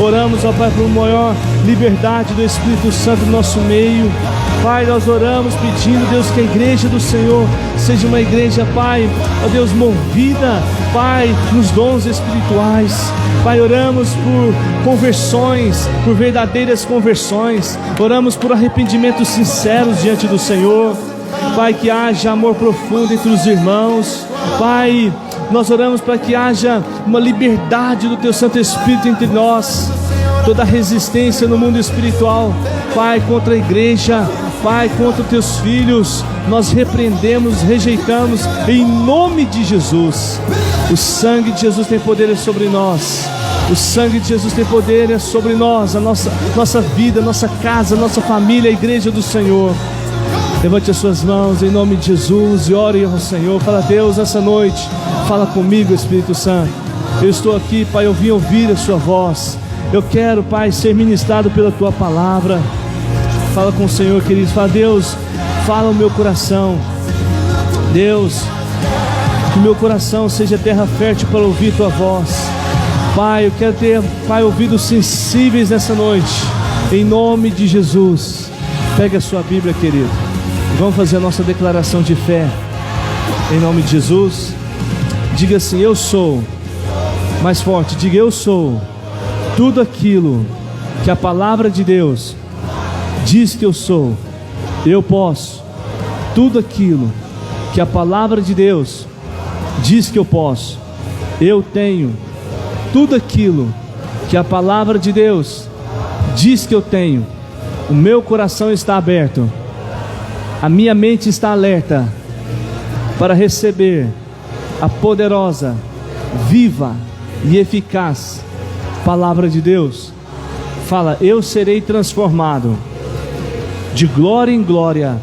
Oramos, ó Pai, por maior liberdade do Espírito Santo no nosso meio. Pai, nós oramos pedindo, Deus, que a igreja do Senhor seja uma igreja, Pai, ó Deus, movida, Pai, nos dons espirituais. Pai, oramos por conversões, por verdadeiras conversões. Oramos por arrependimentos sinceros diante do Senhor. Pai, que haja amor profundo entre os irmãos. Pai, nós oramos para que haja uma liberdade do Teu Santo Espírito entre nós. Toda resistência no mundo espiritual, Pai, contra a igreja, Pai, contra os Teus filhos, nós repreendemos, rejeitamos, em nome de Jesus. O sangue de Jesus tem poder sobre nós. O sangue de Jesus tem poder sobre nós, a nossa vida, nossa casa, nossa família, a igreja do Senhor. Levante as suas mãos em nome de Jesus e ore ao Senhor. Fala, Deus, essa noite, fala comigo, Espírito Santo. Eu estou aqui, Pai, eu vim ouvir a sua voz. Eu quero, Pai, ser ministrado pela tua palavra. Fala com o Senhor, querido. Fala, Deus, fala o meu coração. Deus, que o meu coração seja terra fértil para ouvir tua voz. Pai, eu quero ter, Pai, ouvidos sensíveis nessa noite, em nome de Jesus. Pega a sua Bíblia, querido, e vamos fazer a nossa declaração de fé, em nome de Jesus. Diga assim: eu sou, mais forte, diga: eu sou tudo aquilo que a palavra de Deus diz que eu sou. Eu posso tudo aquilo que a palavra de Deus diz que eu posso. Eu tenho tudo aquilo que a palavra de Deus diz que eu tenho. O meu coração está aberto, a minha mente está alerta para receber a poderosa, viva e eficaz palavra de Deus. Fala: eu serei transformado de glória em glória,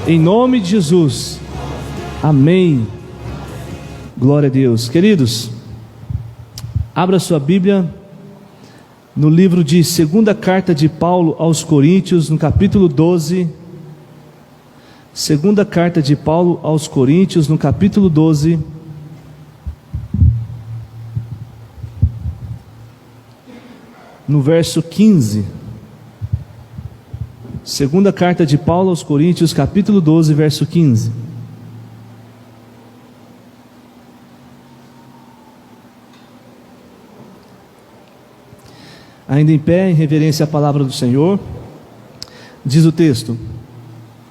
em nome de Jesus. Amém. Glória a Deus. Queridos, abra sua Bíblia no livro de segunda carta de Paulo aos Coríntios, no capítulo 12. Segunda carta de Paulo aos Coríntios, no capítulo 12. No verso 15. Segunda carta de Paulo aos Coríntios, capítulo 12, verso 15. Ainda em pé, em reverência à palavra do Senhor, diz o texto: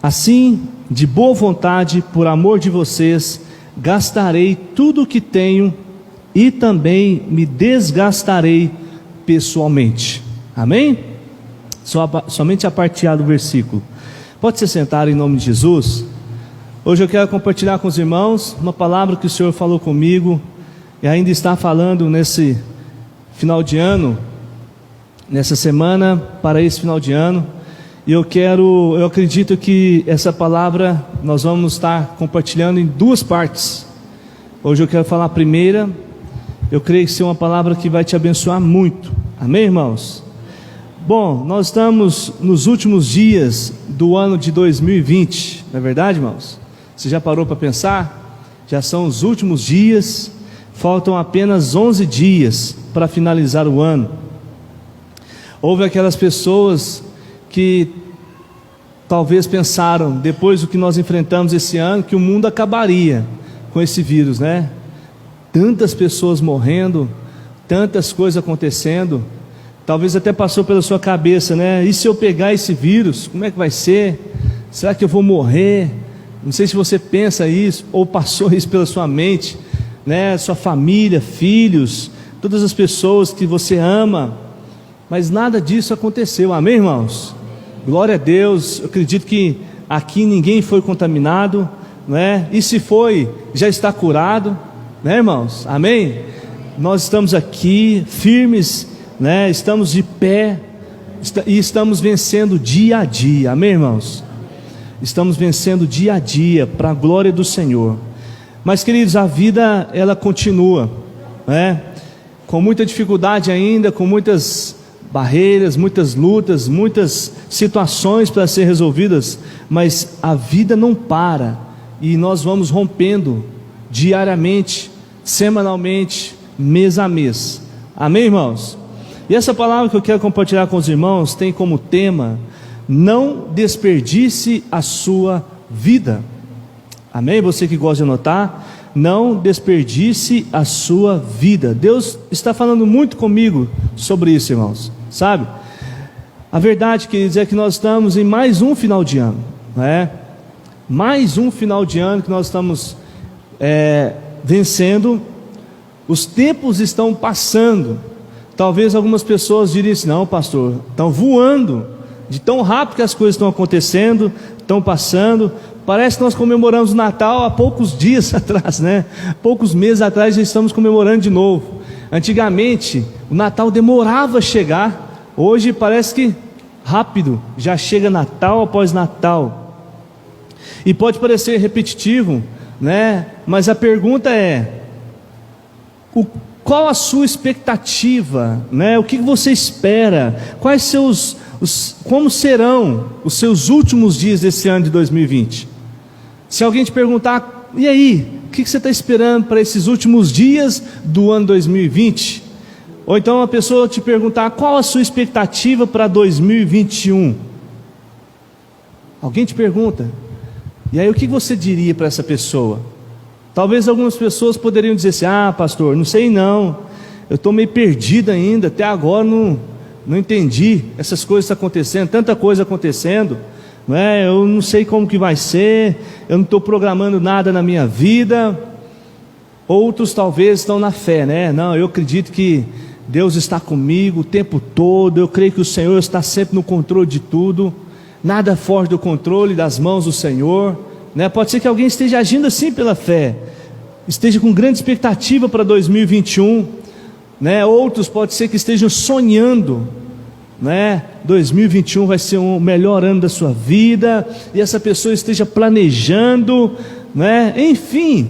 assim, de boa vontade, por amor de vocês, gastarei tudo o que tenho e também me desgastarei pessoalmente. Amém? Somente a parte A do versículo. Pode se sentar em nome de Jesus. Hoje eu quero compartilhar com os irmãos uma palavra que o Senhor falou comigo e ainda está falando nesse final de ano, nessa semana, para esse final de ano. E eu acredito que essa palavra nós vamos estar compartilhando em duas partes. Hoje eu quero falar a primeira. Eu creio que é uma palavra que vai te abençoar muito. Amém, irmãos? Bom, nós estamos nos últimos dias do ano de 2020, não é verdade, irmãos? Você já parou para pensar? Já são os últimos dias, faltam apenas 11 dias para finalizar o ano. Houve aquelas pessoas que talvez pensaram, depois do que nós enfrentamos esse ano, que o mundo acabaria com esse vírus, né? Tantas pessoas morrendo, tantas coisas acontecendo. Talvez até passou pela sua cabeça, né? E se eu pegar esse vírus, como é que vai ser? Será que eu vou morrer? Não sei se você pensa isso, ou passou isso pela sua mente, né? Sua família, filhos, todas as pessoas que você ama. Mas nada disso aconteceu, amém, irmãos? Glória a Deus. Eu acredito que aqui ninguém foi contaminado, né? E se foi, já está curado, né, irmãos? Amém? Nós estamos aqui firmes, né? Estamos de pé e estamos vencendo dia a dia, amém, irmãos? Estamos vencendo dia a dia para a glória do Senhor. Mas, queridos, a vida ela continua, né? Com muita dificuldade ainda, com muitas barreiras, muitas lutas, muitas situações para ser resolvidas, mas a vida não para e nós vamos rompendo diariamente, semanalmente, mês a mês. Amém, irmãos? E essa palavra que eu quero compartilhar com os irmãos tem como tema: não desperdice a sua vida. Amém? Você que gosta de anotar, não desperdice a sua vida. Deus está falando muito comigo sobre isso, irmãos, sabe? A verdade, queridos, é que nós estamos em mais um final de ano, não é? Mais um final de ano que nós estamos vencendo. Os tempos estão passando. Talvez algumas pessoas diriam assim: não, pastor, estão voando, de tão rápido que as coisas estão acontecendo, estão passando. Parece que nós comemoramos o Natal há poucos dias atrás, né? Poucos meses atrás já estamos comemorando de novo. Antigamente o Natal demorava a chegar. Hoje parece que rápido, já chega Natal após Natal. E pode parecer repetitivo, né? Mas a pergunta é: qual a sua expectativa, né? O que você espera? Como serão os seus últimos dias desse ano de 2020? Se alguém te perguntar: e aí, o que você está esperando para esses últimos dias do ano 2020? Ou então a pessoa te perguntar: qual a sua expectativa para 2021? Alguém te pergunta, e aí o que você diria para essa pessoa? Talvez algumas pessoas poderiam dizer assim: ah, pastor, não sei não, eu estou meio perdido ainda, até agora não entendi, essas coisas estão acontecendo, tanta coisa acontecendo, não é? Eu não sei como que vai ser, eu não estou programando nada na minha vida. Outros talvez estão na fé, né? Não, eu acredito que Deus está comigo o tempo todo, eu creio que o Senhor está sempre no controle de tudo, nada foge do controle das mãos do Senhor, né? Pode ser que alguém esteja agindo assim pela fé, esteja com grande expectativa para 2021, né? Outros pode ser que estejam sonhando, né? 2021 vai ser o melhor ano da sua vida, e essa pessoa esteja planejando, né? Enfim,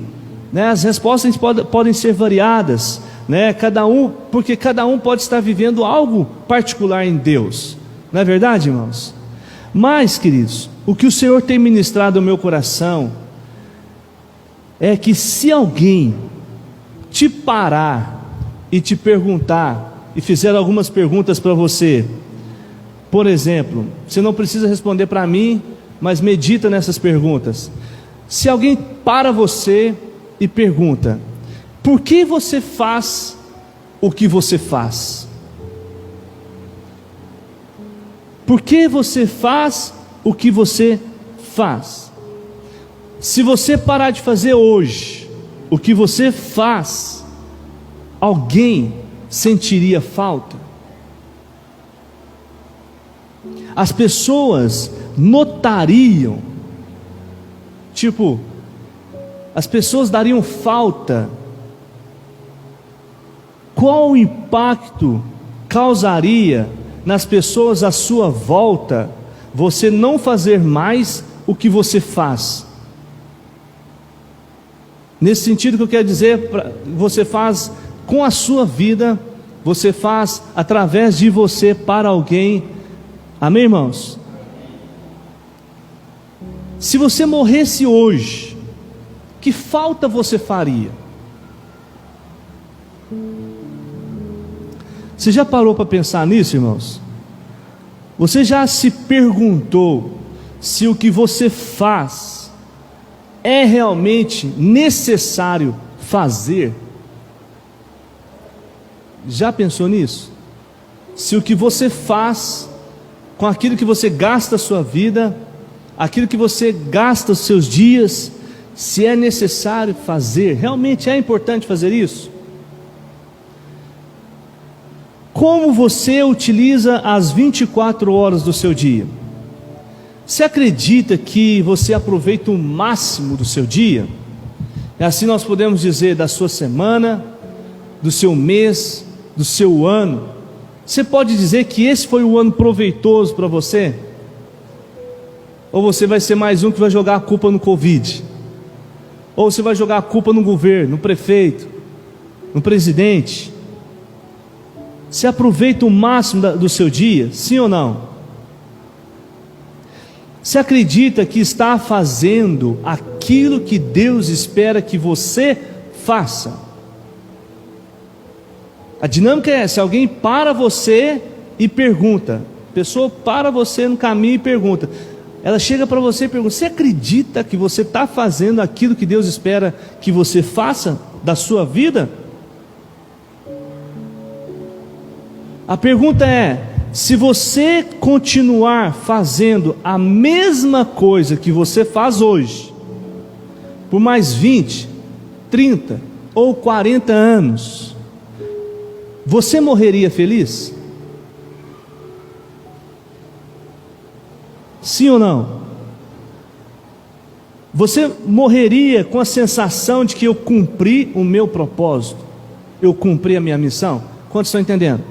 né? As respostas podem ser variadas, né? Porque cada um pode estar vivendo algo particular em Deus, não é verdade, irmãos? Mas, queridos, o que o Senhor tem ministrado ao meu coração é que se alguém te parar e te perguntar, e fizer algumas perguntas para você, por exemplo, você não precisa responder para mim, mas medita nessas perguntas. Se alguém para você e pergunta: por que você faz o que você faz? Por que você faz o que você faz? Se você parar de fazer hoje o que você faz, alguém sentiria falta? As pessoas notariam, as pessoas dariam falta. Qual o impacto causaria nas pessoas à sua volta você não fazer mais o que você faz? Nesse sentido que eu quero dizer, você faz com a sua vida, você faz através de você para alguém. Amém, irmãos? Se você morresse hoje, que falta você faria? Você já parou para pensar nisso, irmãos? Você já se perguntou se o que você faz é realmente necessário fazer? Já pensou nisso? Se o que você faz, com aquilo que você gasta a sua vida, aquilo que você gasta os seus dias, se é necessário fazer, realmente é importante fazer isso? Como você utiliza as 24 horas do seu dia? Você acredita que você aproveita o máximo do seu dia? E assim nós podemos dizer da sua semana, do seu mês, do seu ano. Você pode dizer que esse foi um ano proveitoso para você? Ou você vai ser mais um que vai jogar a culpa no Covid? Ou você vai jogar a culpa no governo, no prefeito, no presidente? Você aproveita o máximo do seu dia? Sim ou não? Você acredita que está fazendo aquilo que Deus espera que você faça? A dinâmica é essa: alguém para você e pergunta. A pessoa para você no caminho e pergunta. Ela chega para você e pergunta: você acredita que você está fazendo aquilo que Deus espera que você faça da sua vida? A pergunta é: se você continuar fazendo a mesma coisa que você faz hoje, por mais 20, 30 ou 40 anos, você morreria feliz? Sim ou não? Você morreria com a sensação de que eu cumpri o meu propósito, eu cumpri a minha missão? Quantos estão entendendo?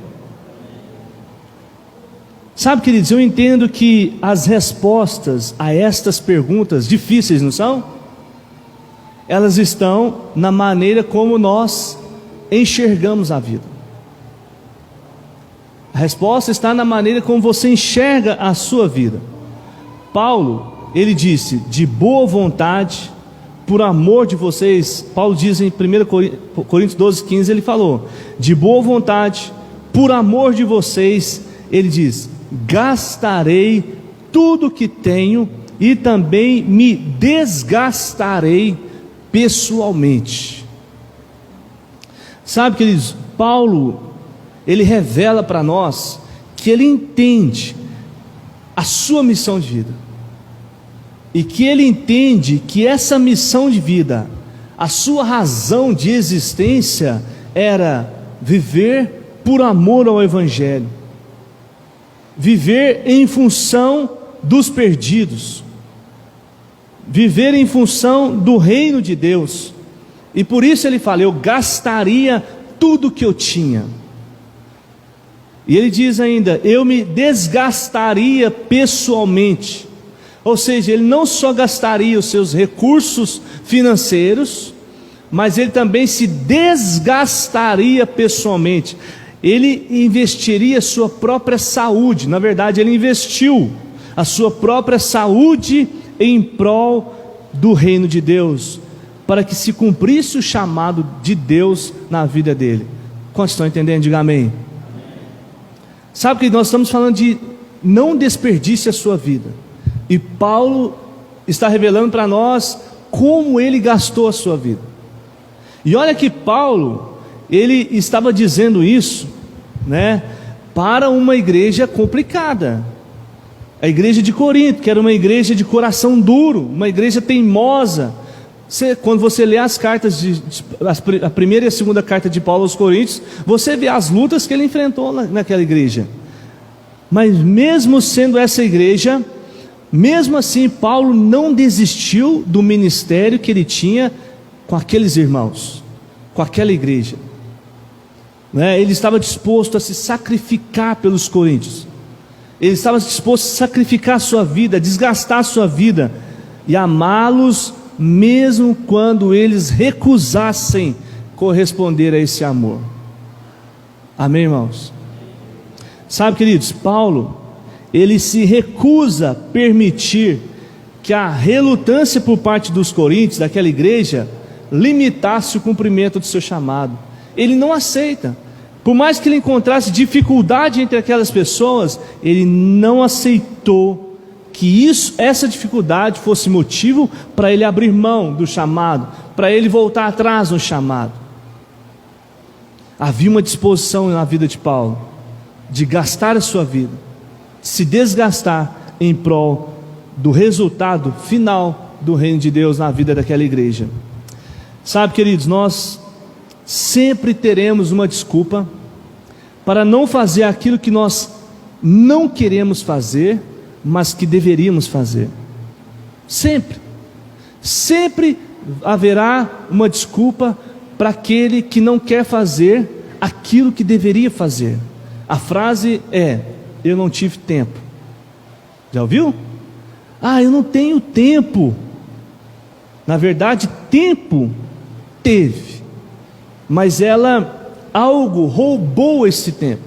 Sabe, queridos, eu entendo que as respostas a estas perguntas difíceis, não são? Elas estão na maneira como nós enxergamos a vida. A resposta está na maneira como você enxerga a sua vida. Paulo, ele disse: de boa vontade, por amor de vocês. Paulo diz em 1 Coríntios 12, 15, ele falou: de boa vontade, por amor de vocês, ele diz: gastarei tudo que tenho e também me desgastarei pessoalmente. Sabe, queridos, Paulo, ele revela para nós que ele entende a sua missão de vida, e que ele entende que essa missão de vida, a sua razão de existência, era viver por amor ao Evangelho, viver em função dos perdidos, viver em função do reino de Deus. E por isso ele fala: eu gastaria tudo que eu tinha. E ele diz ainda: eu me desgastaria pessoalmente. Ou seja, ele não só gastaria os seus recursos financeiros, mas ele também se desgastaria pessoalmente. Ele investiria sua própria saúde. Na verdade, ele investiu a sua própria saúde em prol do reino de Deus, para que se cumprisse o chamado de Deus na vida dele. Quantos estão entendendo? Diga amém. Sabe que nós estamos falando de não desperdice a sua vida, e Paulo está revelando para nós como ele gastou a sua vida. E olha que Paulo, ele estava dizendo isso, né, para uma igreja complicada, a igreja de Corinto, que era uma igreja de coração duro, uma igreja teimosa. Quando você lê as cartas, a primeira e a segunda carta de Paulo aos Coríntios, você vê as lutas que ele enfrentou naquela igreja. Mas mesmo sendo essa igreja, mesmo assim, Paulo não desistiu do ministério que ele tinha com aqueles irmãos, com aquela igreja, né? Ele estava disposto a se sacrificar pelos coríntios, ele estava disposto a sacrificar a sua vida, a desgastar a sua vida e amá-los, mesmo quando eles recusassem corresponder a esse amor. Amém, irmãos? Sabe, queridos, Paulo, ele se recusa a permitir que a relutância por parte dos coríntios, daquela igreja, limitasse o cumprimento do seu chamado. Ele não aceita. Por mais que ele encontrasse dificuldade entre aquelas pessoas, ele não aceitou que essa dificuldade fosse motivo para ele abrir mão do chamado, para ele voltar atrás no chamado. Havia uma disposição na vida de Paulo de gastar a sua vida, se desgastar em prol do resultado final do reino de Deus na vida daquela igreja. Sabe, queridos, nós sempre teremos uma desculpa para não fazer aquilo que nós não queremos fazer, mas que deveríamos fazer. Sempre haverá uma desculpa para aquele que não quer fazer aquilo que deveria fazer. A frase é: eu não tive tempo. Já ouviu? Eu não tenho tempo. Na verdade, tempo teve, mas algo roubou esse tempo.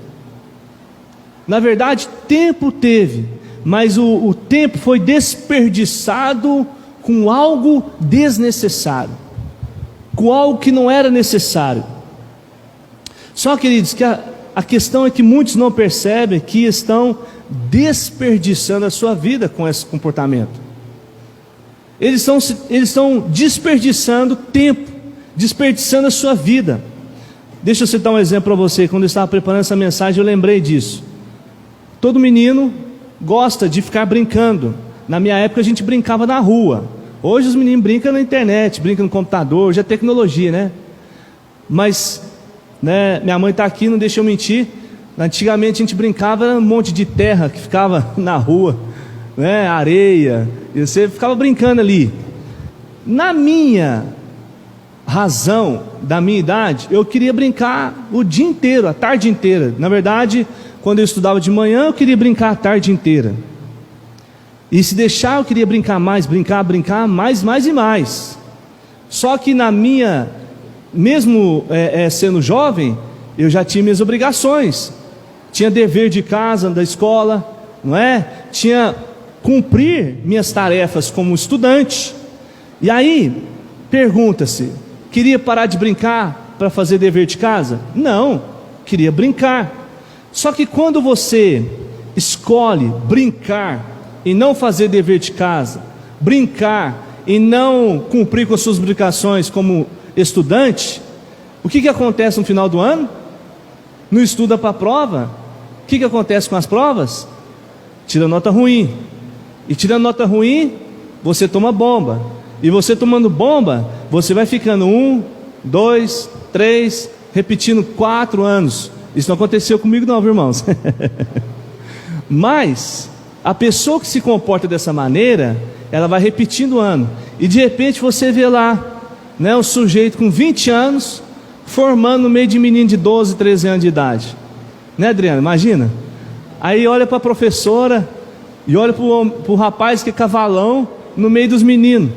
Na verdade, tempo teve, mas o tempo foi desperdiçado com algo desnecessário, com algo que não era necessário. Só, queridos, que a questão é que muitos não percebem que estão desperdiçando a sua vida com esse comportamento. Eles estão desperdiçando tempo, desperdiçando a sua vida. Deixa eu citar um exemplo para você. Quando eu estava preparando essa mensagem, eu lembrei disso. Todo menino gosta de ficar brincando. Na minha época a gente brincava na rua. Hoje os meninos brincam na internet, brincam no computador, hoje é tecnologia, né? Mas, né, minha mãe está aqui, não deixa eu mentir. Antigamente a gente brincava, era um monte de terra que ficava na rua, né, areia, e você ficava brincando ali. Na minha razão, da minha idade, eu queria brincar o dia inteiro, a tarde inteira. Na verdade, quando eu estudava de manhã, eu queria brincar a tarde inteira. E se deixar, eu queria brincar mais, brincar mais e mais. Só que na minha, mesmo sendo jovem, eu já tinha minhas obrigações. Tinha dever de casa, da escola, não é? Tinha cumprir minhas tarefas como estudante. E aí, pergunta-se, queria parar de brincar para fazer dever de casa? Não, queria brincar. Só que quando você escolhe brincar e não fazer dever de casa, brincar e não cumprir com as suas obrigações como estudante, o que acontece no final do ano? Não estuda para a prova. O que acontece com as provas? Tira nota ruim. E tirando nota ruim, você toma bomba. E você tomando bomba, você vai ficando 1, 2, 3, repetindo 4 anos. Isso não aconteceu comigo não, viu, irmãos? Mas a pessoa que se comporta dessa maneira, ela vai repetindo o ano. E de repente você vê lá, né, um sujeito com 20 anos formando no meio de menino de 12, 13 anos de idade. Né, Adriana? Imagina. Aí olha para a professora e olha para o rapaz que é cavalão no meio dos meninos.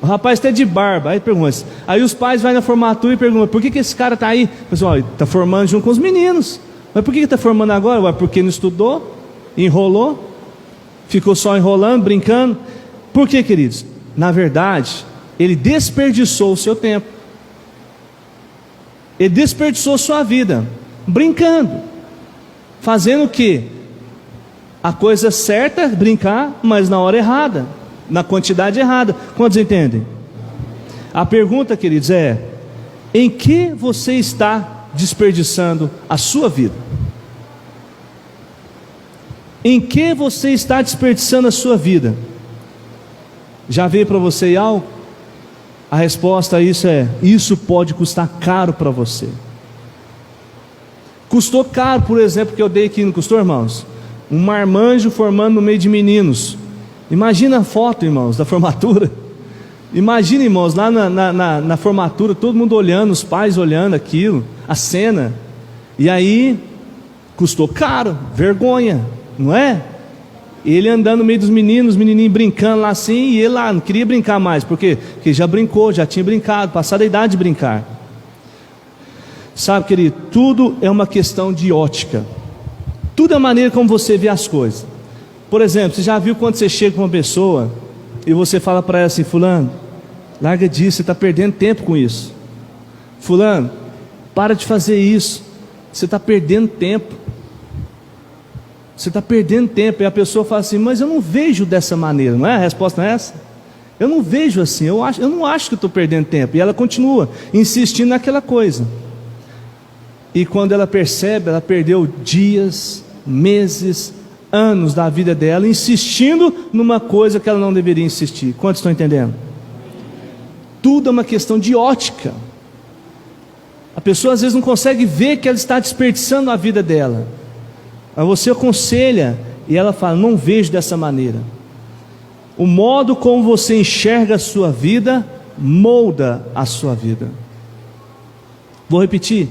O rapaz está de barba. Aí pergunta. Aí os pais vão na formatura e perguntam: por que esse cara está aí? Pessoal, está formando junto com os meninos. Mas por que está formando agora? Ué, porque não estudou, enrolou, ficou só enrolando, brincando. Por quê, queridos? Na verdade, ele desperdiçou o seu tempo. Ele desperdiçou sua vida brincando, fazendo o quê? A coisa certa, brincar, mas na hora errada, na quantidade errada. Quantos entendem? A pergunta, queridos, é: em que você está desperdiçando a sua vida? Em que você está desperdiçando a sua vida? Já veio para você algo? A resposta a isso é: isso pode custar caro para você. Custou caro, por exemplo, que eu dei aqui, não custou, irmãos? Um marmanjo formando no meio de meninos. Imagina a foto, irmãos, da formatura. Imagina, irmãos, lá na formatura, todo mundo olhando, os pais olhando aquilo, a cena. E aí, custou caro, vergonha, não é? Ele andando no meio dos meninos, os menininhos brincando lá assim, e ele lá não queria brincar mais, porque já brincou, já tinha brincado, passado a idade de brincar. Sabe, querido, tudo é uma questão de ótica. Tudo é a maneira como você vê as coisas. Por exemplo, você já viu quando você chega com uma pessoa e você fala para ela assim: fulano, larga disso, você está perdendo tempo com isso. Fulano, para de fazer isso, você está perdendo tempo. Você está perdendo tempo. E a pessoa fala assim: mas eu não vejo dessa maneira. Não é? A resposta não é essa? Eu não vejo assim, eu não acho que eu estou perdendo tempo. E ela continua insistindo naquela coisa. E quando ela percebe, ela perdeu dias, meses, anos da vida dela insistindo numa coisa que ela não deveria insistir. Quantos estão entendendo? Tudo é uma questão de ótica. A pessoa às vezes não consegue ver que ela está desperdiçando a vida dela. Aí você aconselha e ela fala: não vejo dessa maneira. O modo como você enxerga a sua vida molda a sua vida. Vou repetir: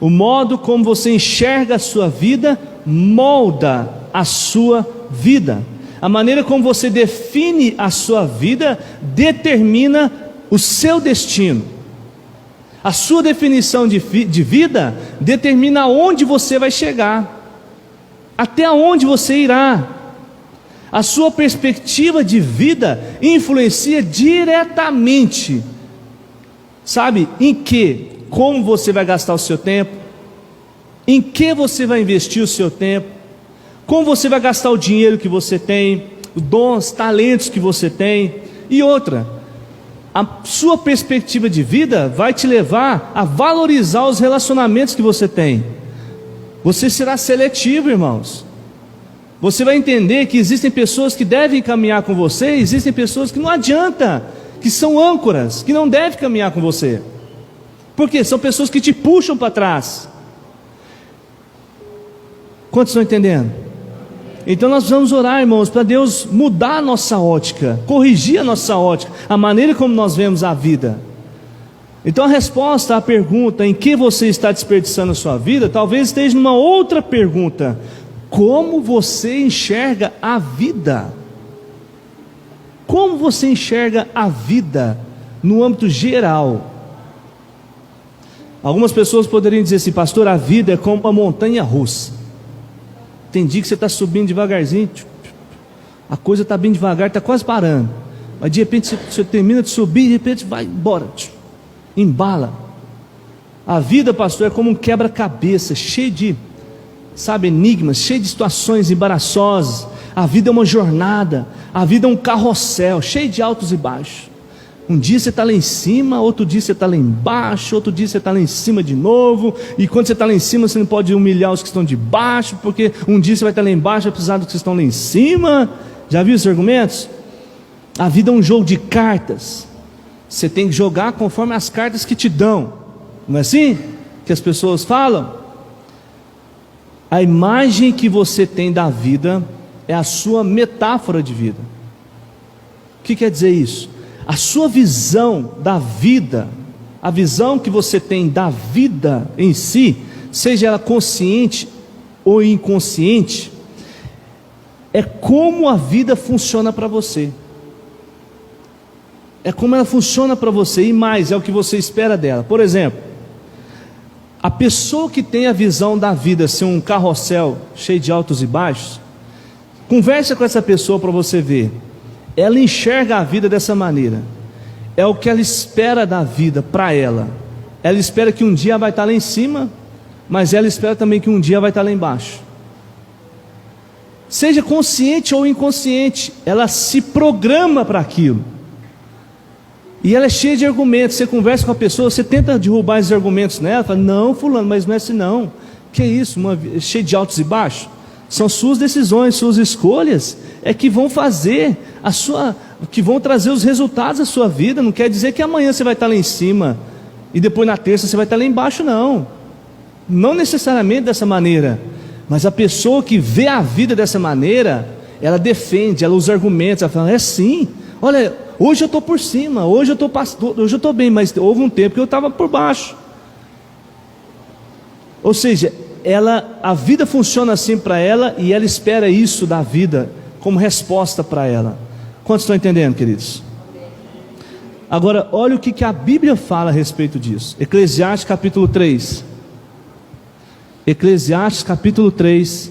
o modo como você enxerga a sua vida molda a sua vida. A maneira como você define a sua vida determina o seu destino. A sua definição de vida determina aonde você vai chegar, até onde você irá. A sua perspectiva de vida influencia diretamente, sabe, em que? Como você vai gastar o seu tempo, Em que você vai investir o seu tempo? Como você vai gastar o dinheiro que você tem, os dons, talentos que você tem? E outra, a sua perspectiva de vida vai te levar a valorizar os relacionamentos que você tem. Você será seletivo, irmãos. Você vai entender que existem pessoas que devem caminhar com você, existem pessoas que não adianta, que são âncoras, que não devem caminhar com você. Por quê? São pessoas que te puxam para trás. Quantos estão entendendo? Então nós vamos orar, irmãos, para Deus mudar a nossa ótica, corrigir a nossa ótica, a maneira como nós vemos a vida. Então a resposta à pergunta, em que você está desperdiçando a sua vida, talvez esteja numa outra pergunta: como você enxerga a vida? Como você enxerga a vida no âmbito geral? Algumas pessoas poderiam dizer assim: pastor, a vida é como uma montanha russa. Tem dia que você está subindo devagarzinho, a coisa está bem devagar, está quase parando, mas de repente você termina de subir, de repente vai embora, embala. A vida, pastor, é como um quebra-cabeça, cheio de, enigmas, cheio de situações embaraçosas. A vida é uma jornada, a vida é um carrossel, cheio de altos e baixos. Um dia você está lá em cima, outro dia você está lá embaixo, outro dia você está lá em cima de novo. E quando você está lá em cima, você não pode humilhar os que estão de baixo, porque um dia você vai estar lá embaixo, apesar dos que estão lá em cima. Já viu esses argumentos? A vida é um jogo de cartas. Você tem que jogar conforme as cartas que te dão. Não é assim que as pessoas falam? A imagem que você tem da vida é a sua metáfora de vida. O que quer dizer isso? A sua visão da vida, a visão que você tem da vida em si, seja ela consciente ou inconsciente, é como a vida funciona para você. É como ela funciona para você, e mais, é o que você espera dela. Por exemplo, a pessoa que tem a visão da vida ser um carrossel cheio de altos e baixos, conversa com essa pessoa para você ver. Ela enxerga a vida dessa maneira. É o que ela espera da vida para ela. Ela espera que um dia vai estar lá em cima, mas ela espera também que um dia vai estar lá embaixo. Seja consciente ou inconsciente, ela se programa para aquilo. E ela é cheia de argumentos. Você conversa com a pessoa, você tenta derrubar esses argumentos nela, fala: não, fulano, mas não é assim não. Que isso, cheio de altos e baixos? São suas decisões, suas escolhas é que vão fazer que vão trazer os resultados da sua vida. Não quer dizer que amanhã você vai estar lá em cima e depois na terça você vai estar lá embaixo, não. Não necessariamente dessa maneira. Mas a pessoa que vê a vida dessa maneira, ela defende, ela usa argumentos, ela fala: é sim, olha, hoje eu estou por cima, hoje eu estou bem, mas houve um tempo que eu estava por baixo. Ou seja, a vida funciona assim para ela, e ela espera isso da vida como resposta para ela. Quantos estão entendendo, queridos? Agora, olha o que a Bíblia fala a respeito disso. Eclesiastes capítulo 3. Eclesiastes capítulo 3,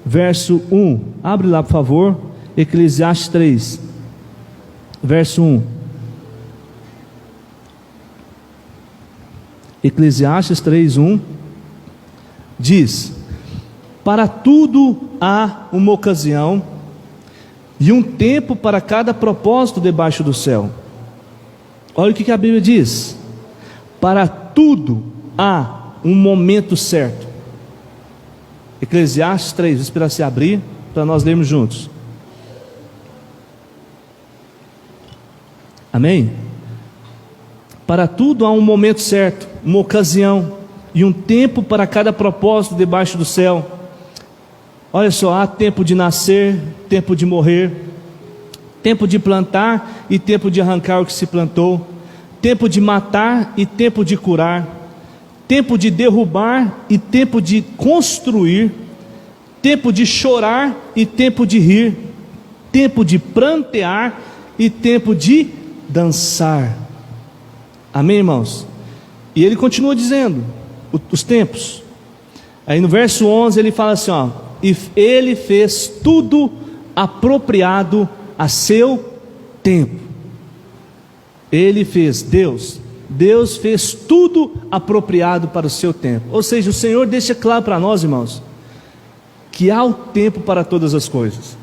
verso 1. Abre lá, por favor. Eclesiastes 3, verso 1. Eclesiastes 3, 1 diz: para tudo há uma ocasião e um tempo para cada propósito debaixo do céu. Olha o que a Bíblia diz: para tudo há um momento certo. Eclesiastes 3, vou esperar se abrir para nós lermos juntos. Amém? Para tudo há um momento certo, uma ocasião e um tempo para cada propósito debaixo do céu. Olha só, há tempo de nascer, tempo de morrer, tempo de plantar e tempo de arrancar o que se plantou, tempo de matar e tempo de curar, tempo de derrubar e tempo de construir, tempo de chorar e tempo de rir, tempo de prantear e tempo de dançar. Amém, irmãos? E ele continua dizendo os tempos. Aí no verso 11 ele fala assim, ó: e ele fez tudo apropriado a seu tempo. Ele fez, Deus Deus fez tudo apropriado para o seu tempo. Ou seja, o Senhor deixa claro para nós, irmãos, que há o tempo para todas as coisas.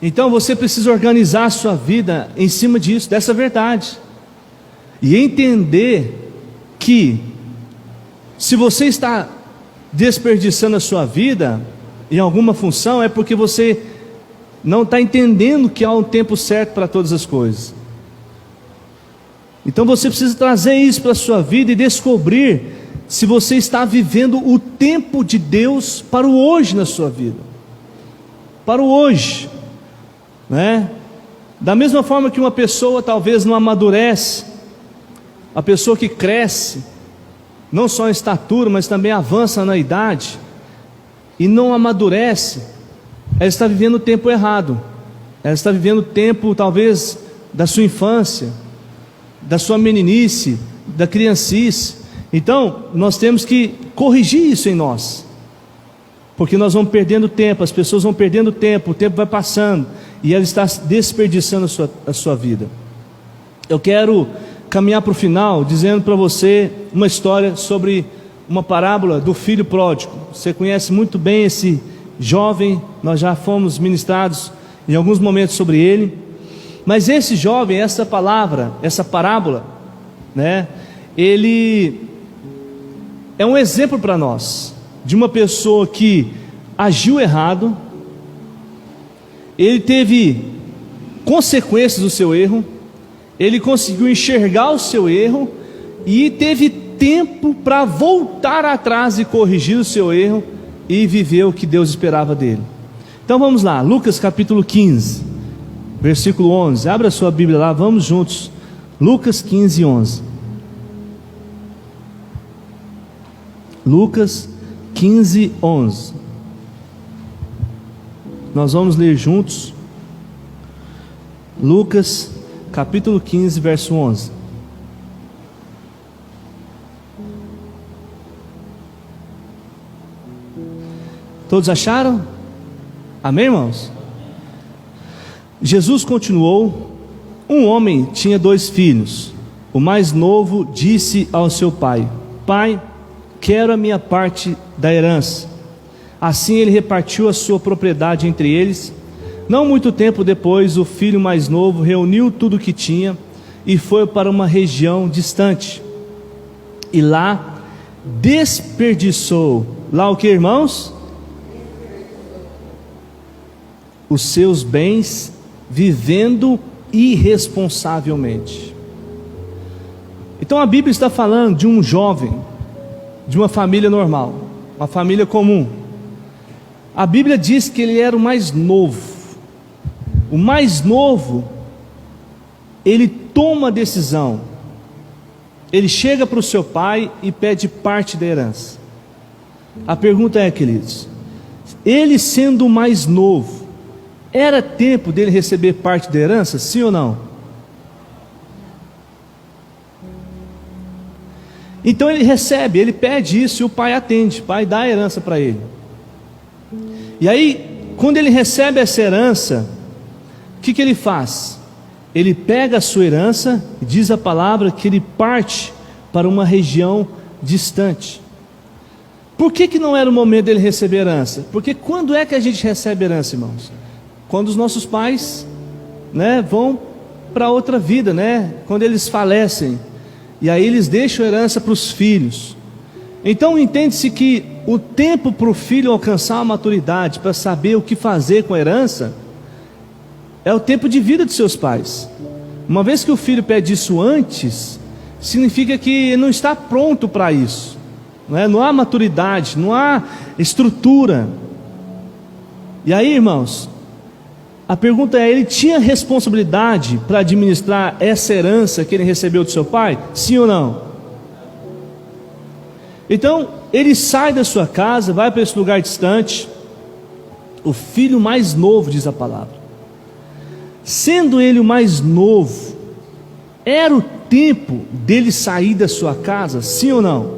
Então você precisa organizar a sua vida em cima disso, dessa verdade, e entender que se você está desperdiçando a sua vida em alguma função, é porque você não está entendendo que há um tempo certo para todas as coisas. Então você precisa trazer isso para a sua vida e descobrir se você está vivendo o tempo de Deus para o hoje na sua vida, para o hoje, né? Da mesma forma que uma pessoa talvez não amadurece, a pessoa que cresce, não só em estatura, mas também avança na idade, e não amadurece, ela está vivendo o tempo errado, ela está vivendo o tempo talvez da sua infância, da sua meninice, da criancice. Então nós temos que corrigir isso em nós, porque nós vamos perdendo tempo, as pessoas vão perdendo tempo, o tempo vai passando, e ela está desperdiçando a sua vida. Eu quero caminhar para o final, dizendo para você uma história sobre uma parábola do filho pródigo. Você conhece muito bem esse jovem, nós já fomos ministrados em alguns momentos sobre ele. Mas esse jovem, essa parábola, né, ele é um exemplo para nós, de uma pessoa que agiu errado, ele teve consequências do seu erro, ele conseguiu enxergar o seu erro, e teve tempo para voltar atrás e corrigir o seu erro, e viver o que Deus esperava dele. Então vamos lá, Lucas capítulo 15. Versículo 11, abra sua Bíblia lá, vamos juntos. Lucas 15, 11. Lucas 15, 11. Nós vamos ler juntos. Lucas capítulo 15, verso 11. Todos acharam? Amém, irmãos? Jesus continuou: um homem tinha 2 filhos. O mais novo disse ao seu pai: Pai, quero a minha parte da herança. Assim ele repartiu a sua propriedade entre eles. Não muito tempo depois, o filho mais novo reuniu tudo o que tinha e foi para uma região distante. E lá desperdiçou. Lá o que, irmãos? Os seus bens, vivendo irresponsavelmente. Então a Bíblia está falando de um jovem, de uma família normal, uma família comum. A Bíblia diz que ele era o mais novo. O mais novo, ele toma a decisão, ele chega para o seu pai e pede parte da herança. A pergunta é, queridos, ele sendo o mais novo, era tempo dele receber parte da herança, sim ou não? Então ele recebe, ele pede isso e o pai atende, o pai dá a herança para ele. E aí, quando ele recebe essa herança, o que ele faz? Ele pega a sua herança, e diz a palavra que ele parte para uma região distante. Por que não era o momento dele receber herança? Porque quando é que a gente recebe herança, irmãos? Quando os nossos pais, né, vão para outra vida, né? Quando eles falecem, e aí eles deixam herança para os filhos. Então entende-se que o tempo para o filho alcançar a maturidade, para saber o que fazer com a herança, é o tempo de vida de seus pais. Uma vez que o filho pede isso antes, significa que ele não está pronto para isso, né? Não há maturidade, não há estrutura. E aí, irmãos, a pergunta é: ele tinha responsabilidade para administrar essa herança que ele recebeu do seu pai? Sim ou não? Então, ele sai da sua casa, vai para esse lugar distante. O filho mais novo, diz a palavra. Sendo ele o mais novo, era o tempo dele sair da sua casa? Sim ou não?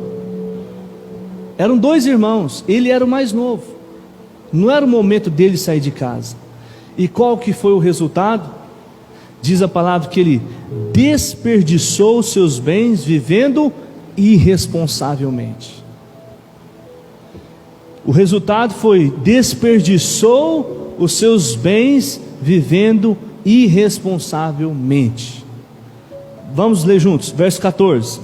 Eram 2 irmãos, ele era o mais novo. Não era o momento dele sair de casa. E qual que foi o resultado? Diz a palavra que ele desperdiçou os seus bens vivendo irresponsavelmente. O resultado foi: desperdiçou os seus bens vivendo irresponsavelmente. Vamos ler juntos, verso 14.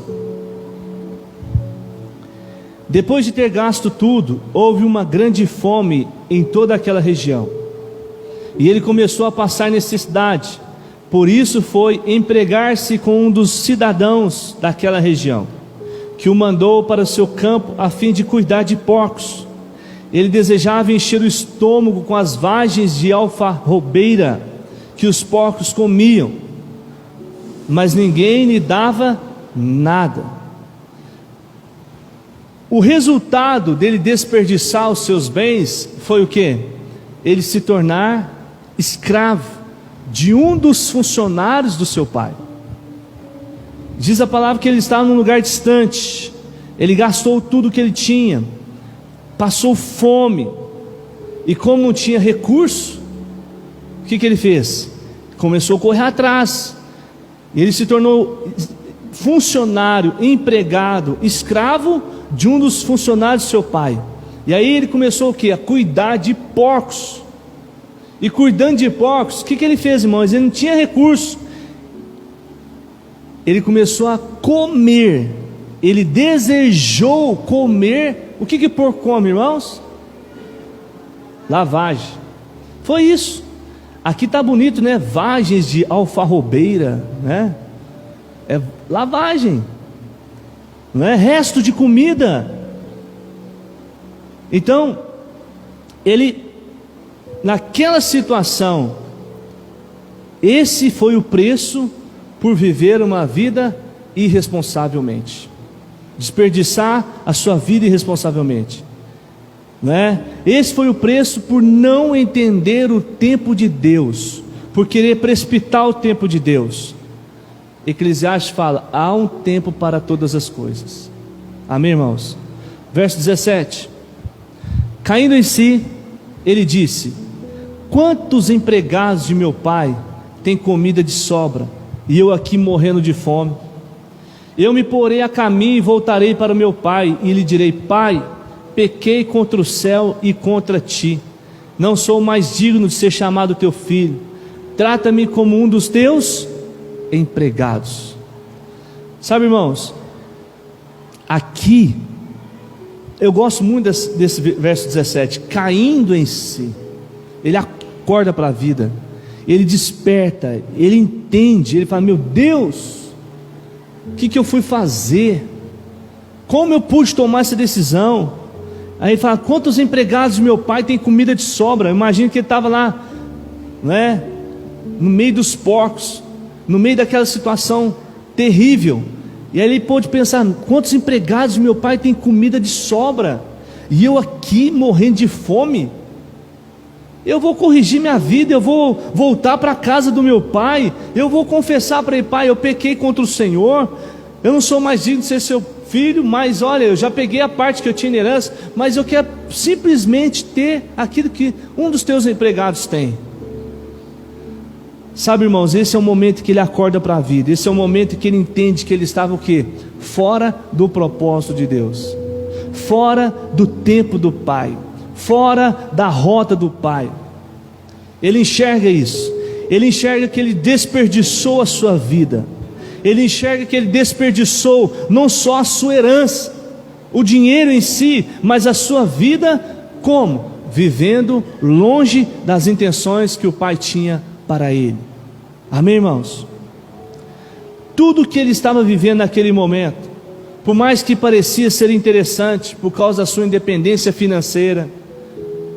Depois de ter gasto tudo, houve uma grande fome em toda aquela região, e ele começou a passar necessidade. Por isso foi empregar-se com um dos cidadãos daquela região, que o mandou para o seu campo a fim de cuidar de porcos. Ele desejava encher o estômago com as vagens de alfarrobeira que os porcos comiam, mas ninguém lhe dava nada. O resultado dele desperdiçar os seus bens foi o quê? Ele se tornar escravo de um dos funcionários do seu pai. Diz a palavra que ele estava num lugar distante, ele gastou tudo que ele tinha, passou fome, e como não tinha recurso, o que ele fez? Começou a correr atrás, e ele se tornou funcionário, empregado, escravo de um dos funcionários do seu pai. E aí ele começou o quê? A cuidar de porcos. E cuidando de porcos, o que ele fez, irmãos? Ele não tinha recurso, ele começou a comer, ele desejou comer. O que porco come, irmãos? Lavagem. Foi isso. Aqui está bonito, né? Vagens de alfarrobeira, né? É lavagem, não é resto de comida. Então, ele, naquela situação, esse foi o preço por viver uma vida irresponsavelmente, desperdiçar a sua vida irresponsavelmente, não é? Esse foi o preço por não entender o tempo de Deus, por querer precipitar o tempo de Deus. Eclesiastes fala: há um tempo para todas as coisas. Amém, irmãos? Verso 17: caindo em si, ele disse: quantos empregados de meu pai têm comida de sobra, e eu aqui morrendo de fome? Eu me porei a caminho e voltarei para o meu pai, e lhe direi: pai, pequei contra o céu e contra ti, não sou mais digno de ser chamado teu filho, trata-me como um dos teus empregados. Sabe, irmãos, aqui eu gosto muito desse verso 17. Caindo em si, ele acorda para a vida, ele desperta, ele entende, ele fala: meu Deus, o que eu fui fazer? Como eu pude tomar essa decisão? Aí ele fala: quantos empregados de meu pai têm comida de sobra? Eu imagino que ele estava lá, né, no meio dos porcos, no meio daquela situação terrível, e aí ele pôde pensar: quantos empregados de meu pai têm comida de sobra, e eu aqui morrendo de fome? Eu vou corrigir minha vida, eu vou voltar para a casa do meu pai, eu vou confessar para ele: pai, eu pequei contra o Senhor, eu não sou mais digno de ser seu filho, mas olha, eu já peguei a parte que eu tinha em herança, mas eu quero simplesmente ter aquilo que um dos teus empregados tem. Sabe, irmãos, esse é o momento que ele acorda para a vida, esse é o momento que ele entende que ele estava o quê? Fora do propósito de Deus, fora do tempo do Pai, fora da rota do Pai. Ele enxerga isso, ele enxerga que ele desperdiçou a sua vida, ele enxerga que ele desperdiçou não só a sua herança, o dinheiro em si, mas a sua vida. Como? Vivendo longe das intenções que o Pai tinha para ele. Amém, irmãos? Tudo que ele estava vivendo naquele momento, por mais que parecia ser interessante, por causa da sua independência financeira,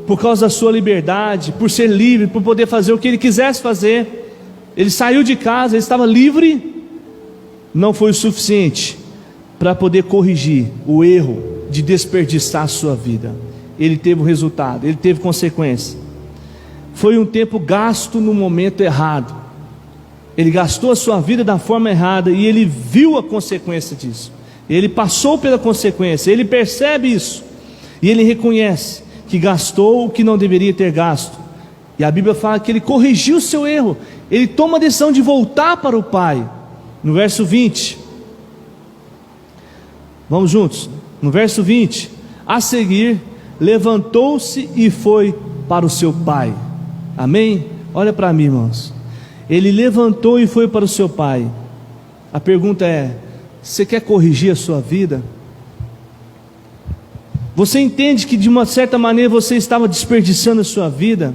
por causa da sua liberdade, por ser livre, por poder fazer o que ele quisesse fazer, ele saiu de casa, ele estava livre, não foi o suficiente para poder corrigir o erro de desperdiçar a sua vida. Ele teve o resultado, ele teve consequência. Foi um tempo gasto no momento errado, ele gastou a sua vida da forma errada, e ele viu a consequência disso, ele passou pela consequência, ele percebe isso, e ele reconhece que gastou o que não deveria ter gasto, e a Bíblia fala que ele corrigiu o seu erro, ele toma a decisão de voltar para o pai. No verso 20, vamos juntos, no verso 20, a seguir, levantou-se e foi para o seu pai. Amém? Olha para mim, irmãos. Ele levantou e foi para o seu pai. A pergunta é: você quer corrigir a sua vida? Você entende que de uma certa maneira você estava desperdiçando a sua vida?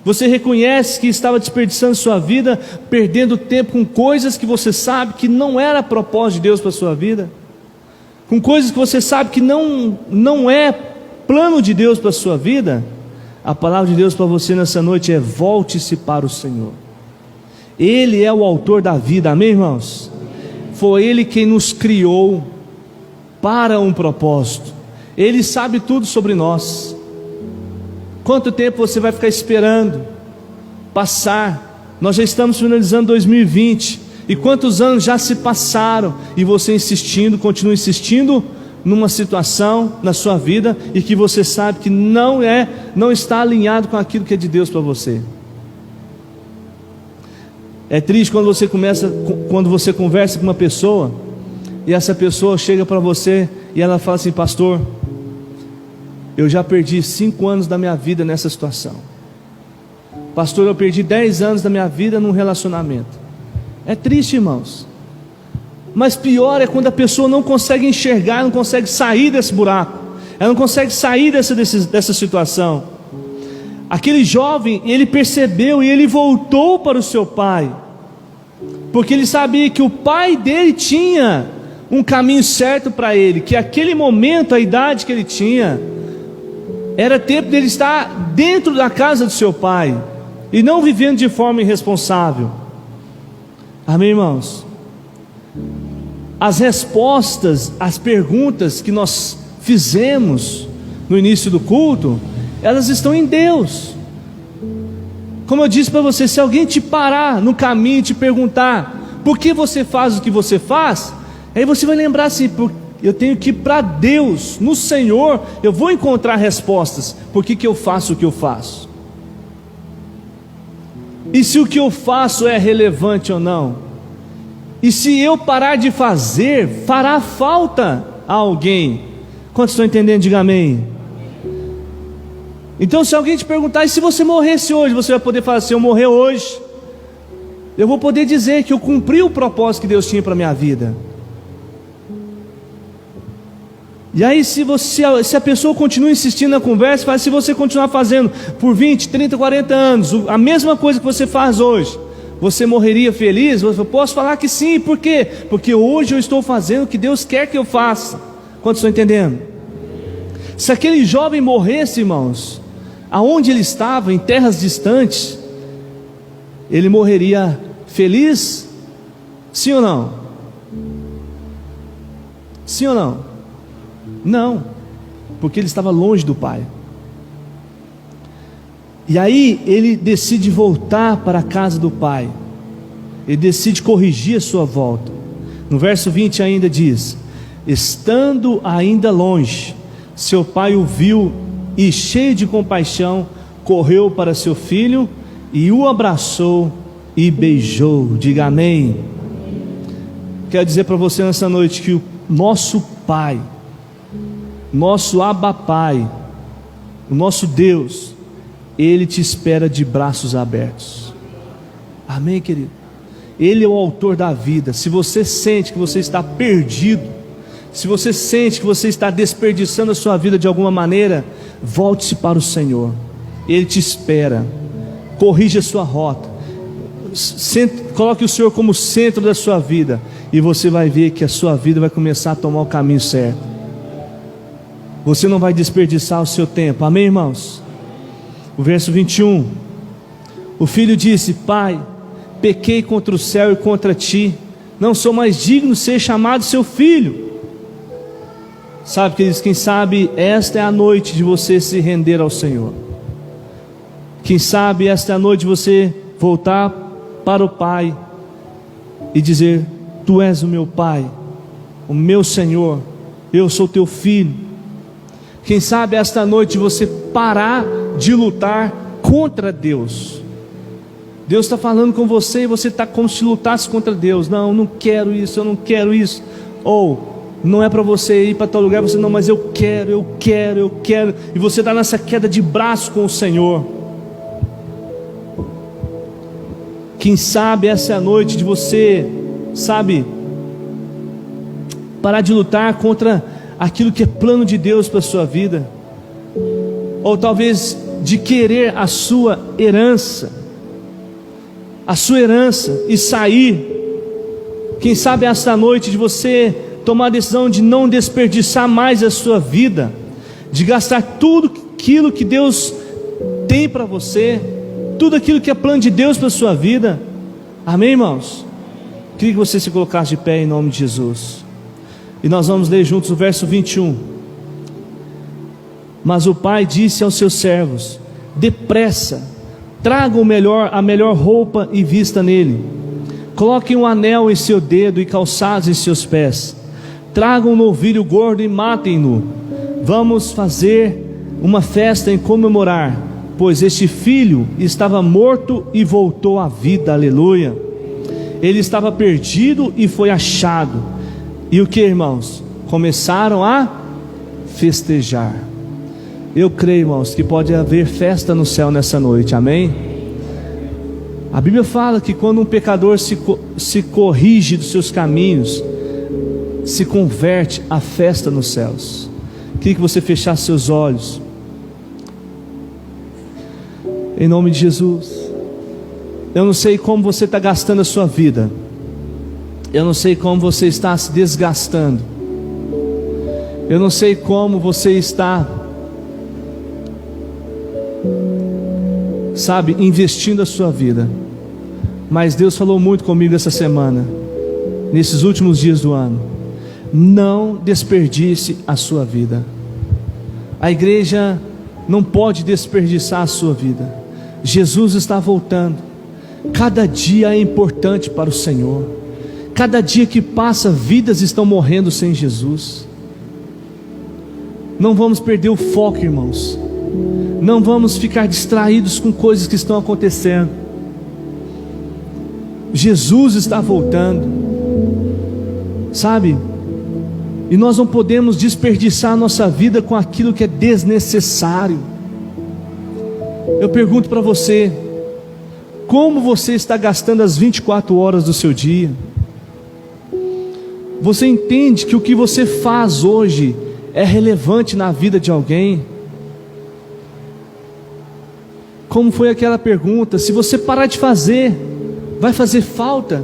Você reconhece que estava desperdiçando a sua vida, perdendo tempo com coisas que você sabe que não era propósito de Deus para a sua vida? Com coisas que você sabe que não é plano de Deus para a sua vida? A palavra de Deus para você nessa noite é: volte-se para o Senhor. Ele é o autor da vida, amém, irmãos? Foi Ele quem nos criou para um propósito. Ele sabe tudo sobre nós. Quanto tempo você vai ficar esperando passar? Nós já estamos finalizando 2020. E quantos anos já se passaram? E você insistindo, continua insistindo numa situação na sua vida e que você sabe que não está alinhado com aquilo que é de Deus para você. É triste quando você conversa com uma pessoa e essa pessoa chega para você e ela fala assim: pastor, eu já perdi 5 anos da minha vida nessa situação. Pastor, eu perdi 10 anos da minha vida num relacionamento. É triste, irmãos. Mas pior é quando a pessoa não consegue enxergar, não consegue sair desse buraco. Ela não consegue sair dessa situação. Aquele jovem, ele percebeu e ele voltou para o seu pai, porque ele sabia que o pai dele tinha um caminho certo para ele, que aquele momento, a idade que ele tinha, era tempo dele estar dentro da casa do seu pai, e não vivendo de forma irresponsável. Amém, irmãos? As respostas, as perguntas que nós fizemos no início do culto, elas estão em Deus. Como eu disse para você, se alguém te parar no caminho e te perguntar por que você faz o que você faz, aí você vai lembrar assim: eu tenho que ir para Deus, no Senhor eu vou encontrar respostas. Por que eu faço o que eu faço? E se o que eu faço é relevante ou não? E se eu parar de fazer, fará falta a alguém? Quantos estão entendendo? Diga amém. Então, se alguém te perguntar: e se você morresse hoje? Você vai poder falar assim: eu morrer hoje, eu vou poder dizer que eu cumpri o propósito que Deus tinha para a minha vida. E aí, se a pessoa continua insistindo na conversa, fala: se você continuar fazendo por 20, 30, 40 anos a mesma coisa que você faz hoje, você morreria feliz? Eu posso falar que sim. Por quê? Porque hoje eu estou fazendo o que Deus quer que eu faça. Quantos estão entendendo? Se aquele jovem morresse, irmãos, aonde ele estava, em terras distantes, ele morreria feliz? Sim ou não? Sim ou não? Não, porque ele estava longe do pai. E aí ele decide voltar para a casa do pai. Ele decide corrigir a sua volta. No verso 20 ainda diz: estando ainda longe, seu pai o viu e, cheio de compaixão, correu para seu filho e o abraçou e beijou. Diga amém. Quero dizer para você nessa noite que o nosso Pai, nosso Abba Pai, o nosso Deus, Ele te espera de braços abertos. Amém, querido? Ele é o autor da vida. Se você sente que você está perdido, se você sente que você está desperdiçando a sua vida de alguma maneira, volte-se para o Senhor. Ele te espera. Corrija a sua rota. Coloque o Senhor como centro da sua vida, e você vai ver que a sua vida vai começar a tomar o caminho certo. Você não vai desperdiçar o seu tempo. Amém, irmãos? O verso 21. O filho disse: pai, pequei contra o céu e contra ti, não sou mais digno de ser chamado seu filho. Sabe, queridos, quem sabe esta é a noite de você se render ao Senhor. Quem sabe esta é a noite de você voltar para o Pai e dizer: tu és o meu Pai, o meu Senhor, eu sou teu filho. Quem sabe esta noite você parar de lutar contra Deus, Deus está falando com você e você está como se lutasse contra Deus. Não, não quero isso, eu não quero isso. Ou não é para você ir para tal lugar, você não, mas eu quero. E você está nessa queda de braço com o Senhor. Quem sabe essa é a noite de você, sabe, parar de lutar contra aquilo que é plano de Deus para a sua vida. Ou talvez de querer a sua herança e sair. Quem sabe esta noite de você tomar a decisão de não desperdiçar mais a sua vida, de gastar tudo aquilo que Deus tem para você, tudo aquilo que é plano de Deus para a sua vida. Amém, irmãos? Queria que você se colocasse de pé em nome de Jesus. E nós vamos ler juntos o verso 21. Mas o pai disse aos seus servos: depressa, tragam a melhor roupa e vista nele. Coloquem um anel em seu dedo e calçados em seus pés. Tragam um novilho gordo e matem-no. Vamos fazer uma festa em comemorar, pois este filho estava morto e voltou à vida. Aleluia. Ele estava perdido e foi achado. E o que, irmãos? Começaram a festejar. Eu creio, irmãos, que pode haver festa no céu nessa noite, amém? A Bíblia fala que quando um pecador se corrige dos seus caminhos, se converte, a festa nos céus. Queria que você fechasse seus olhos, em nome de Jesus. Eu não sei como você está gastando a sua vida, eu não sei como você está se desgastando, eu não sei como você está, sabe, investindo a sua vida. Mas Deus falou muito comigo essa semana, nesses últimos dias do ano: não desperdice a sua vida. A igreja não pode desperdiçar a sua vida. Jesus está voltando. Cada dia é importante para o Senhor. Cada dia que passa, vidas estão morrendo sem Jesus. Não vamos perder o foco, irmãos. Não vamos ficar distraídos com coisas que estão acontecendo. Jesus está voltando, sabe? E nós não podemos desperdiçar a nossa vida com aquilo que é desnecessário. Eu pergunto para você: como você está gastando as 24 horas do seu dia? Você entende que o que você faz hoje é relevante na vida de alguém? Como foi aquela pergunta: se você parar de fazer, vai fazer falta?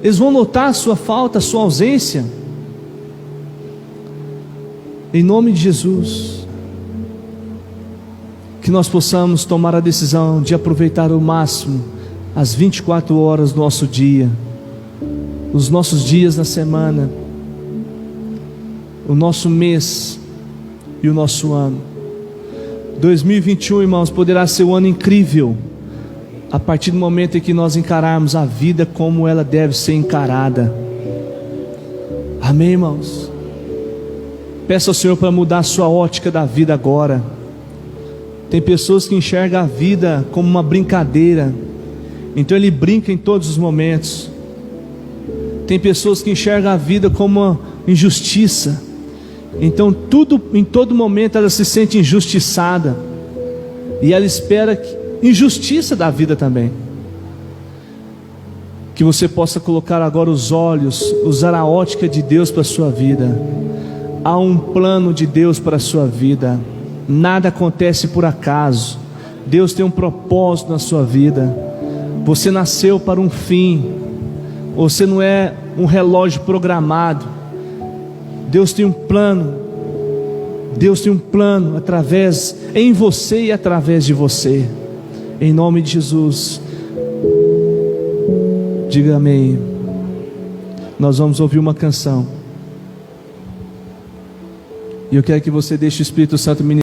Eles vão notar a sua falta, a sua ausência? Em nome de Jesus, que nós possamos tomar a decisão de aproveitar ao máximo as 24 horas do nosso dia, os nossos dias na semana, o nosso mês e o nosso ano. 2021, irmãos, poderá ser um ano incrível a partir do momento em que nós encararmos a vida como ela deve ser encarada. Amém, irmãos? Peça ao Senhor para mudar a sua ótica da vida agora. Tem pessoas que enxergam a vida como uma brincadeira, então ele brinca em todos os momentos. Tem pessoas que enxergam a vida como uma injustiça, então em todo momento ela se sente injustiçada, e ela espera injustiça da vida também. Que você possa colocar agora os olhos, usar a ótica de Deus para a sua vida. Há um plano de Deus para a sua vida. Nada acontece por acaso. Deus tem um propósito na sua vida. Você nasceu para um fim. Você não é um relógio programado. Deus tem um plano. Deus tem um plano em você e através de você. Em nome de Jesus. Diga amém. Nós vamos ouvir uma canção. E eu quero que você deixe o Espírito Santo ministrar.